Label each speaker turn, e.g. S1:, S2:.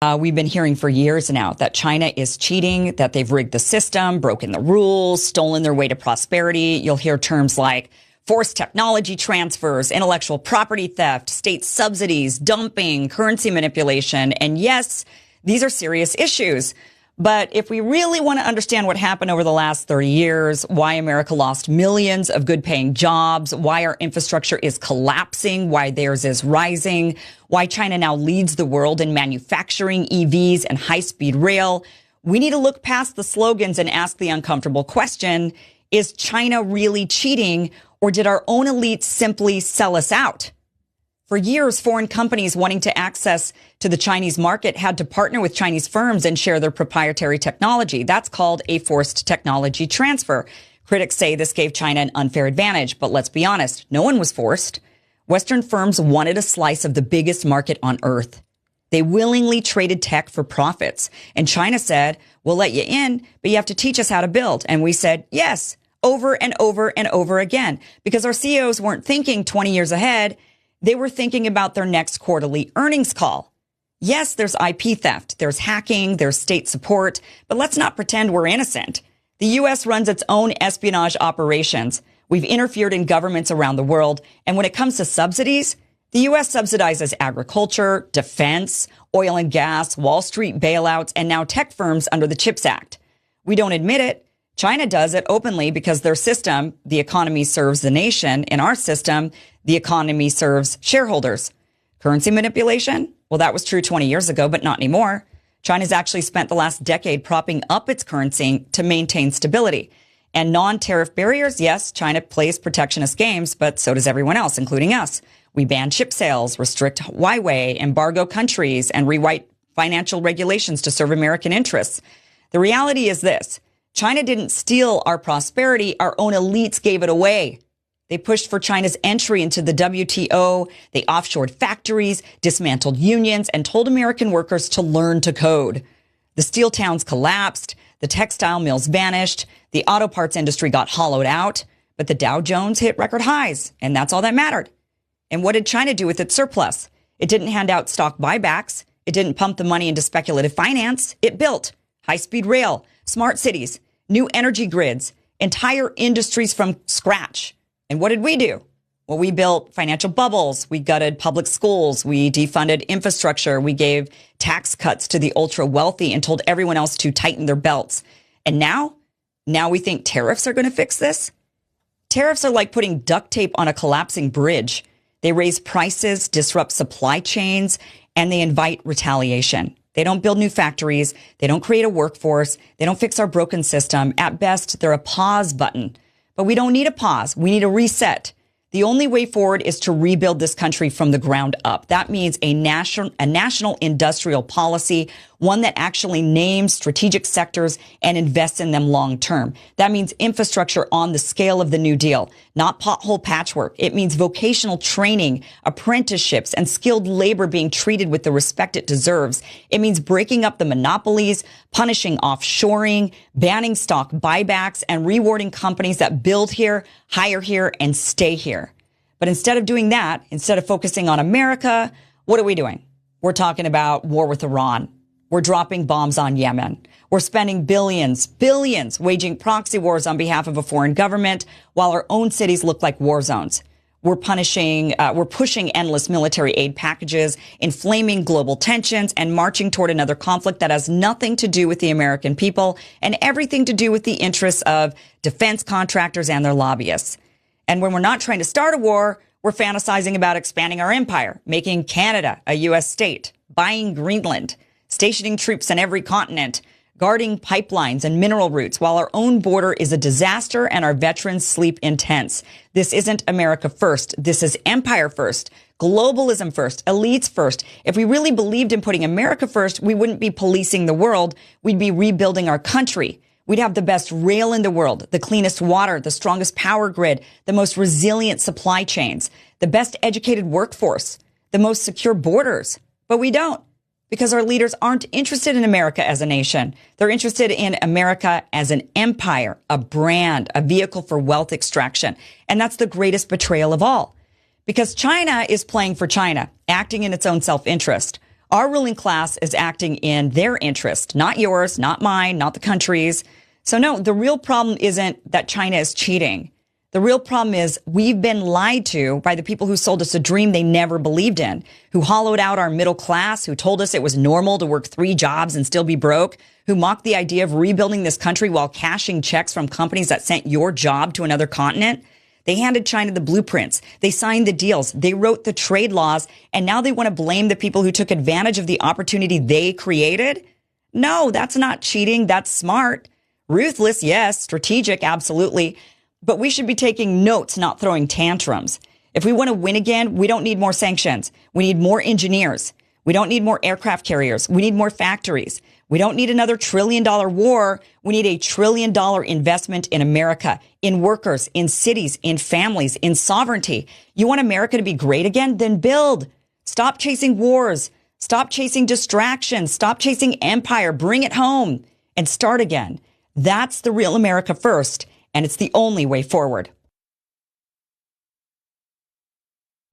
S1: We've been hearing for years now that China is cheating, that they've rigged the system, broken the rules, stolen their way to prosperity. You'll hear terms like forced technology transfers, intellectual property theft, state subsidies, dumping, currency manipulation. And yes, these are serious issues. But if we really want to understand what happened over the last 30 years, why America lost millions of good paying jobs, why our infrastructure is collapsing, why theirs is rising, why China now leads the world in manufacturing EVs and high speed rail, we need to look past the slogans and ask the uncomfortable question, is China really cheating, or did our own elites simply sell us out? For years, foreign companies wanting to access to the Chinese market had to partner with Chinese firms and share their proprietary technology. That's called a forced technology transfer. Critics say this gave China an unfair advantage, but let's be honest, no one was forced. Western firms wanted a slice of the biggest market on earth. They willingly traded tech for profits. And China said, we'll let you in, but you have to teach us how to build. And we said, yes, over and over and over again, because our CEOs weren't thinking 20 years ahead. They were thinking about their next quarterly earnings call. Yes, there's IP theft, there's hacking, there's state support, but let's not pretend we're innocent. The U.S. runs its own espionage operations. We've interfered in governments around the world. And when it comes to subsidies, the U.S. subsidizes agriculture, defense, oil and gas, Wall Street bailouts, and now tech firms under the CHIPS Act. We don't admit it. China does it openly because their system, the economy serves the nation. In our system, the economy serves shareholders. Currency manipulation? Well, that was true 20 years ago, but not anymore. China's actually spent the last decade propping up its currency to maintain stability. And non-tariff barriers, yes, China plays protectionist games, but so does everyone else, including us. We ban chip sales, restrict Huawei, embargo countries, and rewrite financial regulations to serve American interests. The reality is this. China didn't steal our prosperity. Our own elites gave it away. They pushed for China's entry into the WTO. They offshored factories, dismantled unions, and told American workers to learn to code. The steel towns collapsed. The textile mills vanished. The auto parts industry got hollowed out. But the Dow Jones hit record highs, and that's all that mattered. And what did China do with its surplus? It didn't hand out stock buybacks. It didn't pump the money into speculative finance. It built high-speed rail, smart cities, new energy grids, entire industries from scratch. And what did we do? Well, we built financial bubbles. We gutted public schools. We defunded infrastructure. We gave tax cuts to the ultra wealthy and told everyone else to tighten their belts. And now we think tariffs are going to fix this? Tariffs are like putting duct tape on a collapsing bridge. They raise prices, disrupt supply chains, and they invite retaliation. They don't build new factories. They don't create a workforce. They don't fix our broken system. At best, they're a pause button. But we don't need a pause. We need a reset. The only way forward is to rebuild this country from the ground up. That means a national industrial policy, one that actually names strategic sectors and invests in them long term. That means infrastructure on the scale of the New Deal, not pothole patchwork. It means vocational training, apprenticeships, and skilled labor being treated with the respect it deserves. It means breaking up the monopolies, punishing offshoring, banning stock buybacks, and rewarding companies that build here, hire here, and stay here. But instead of doing that, instead of focusing on America, what are we doing? We're talking about war with Iran. We're dropping bombs on Yemen. We're spending billions, waging proxy wars on behalf of a foreign government while our own cities look like war zones. We're pushing endless military aid packages, inflaming global tensions, and marching toward another conflict that has nothing to do with the American people and everything to do with the interests of defense contractors and their lobbyists. And when we're not trying to start a war, we're fantasizing about expanding our empire, making Canada a U.S. state, buying Greenland, stationing troops on every continent, guarding pipelines and mineral routes while our own border is a disaster and our veterans sleep in tents. This isn't America first. This is empire first, globalism first, elites first. If we really believed in putting America first, we wouldn't be policing the world. We'd be rebuilding our country. We'd have the best rail in the world, the cleanest water, the strongest power grid, the most resilient supply chains, the best educated workforce, the most secure borders. But we don't, because our leaders aren't interested in America as a nation. They're interested in America as an empire, a brand, a vehicle for wealth extraction. And that's the greatest betrayal of all. Because China is playing for China, acting in its own self-interest. Our ruling class is acting in their interest, not yours, not mine, not the country's. So no, the real problem isn't that China is cheating. The real problem is we've been lied to by the people who sold us a dream they never believed in, who hollowed out our middle class, who told us it was normal to work 3 jobs and still be broke, who mocked the idea of rebuilding this country while cashing checks from companies that sent your job to another continent. They handed China the blueprints. They signed the deals. They wrote the trade laws. And now they want to blame the people who took advantage of the opportunity they created? No, that's not cheating. That's smart. Ruthless, yes. Strategic, absolutely. But we should be taking notes, not throwing tantrums. If we want to win again, we don't need more sanctions. We need more engineers. We don't need more aircraft carriers. We need more factories. We don't need another $1 trillion war. We need $1 trillion investment in America, in workers, in cities, in families, in sovereignty. You want America to be great again? Then build. Stop chasing wars. Stop chasing distractions. Stop chasing empire. Bring it home and start again. That's the real America first, and it's the only way forward.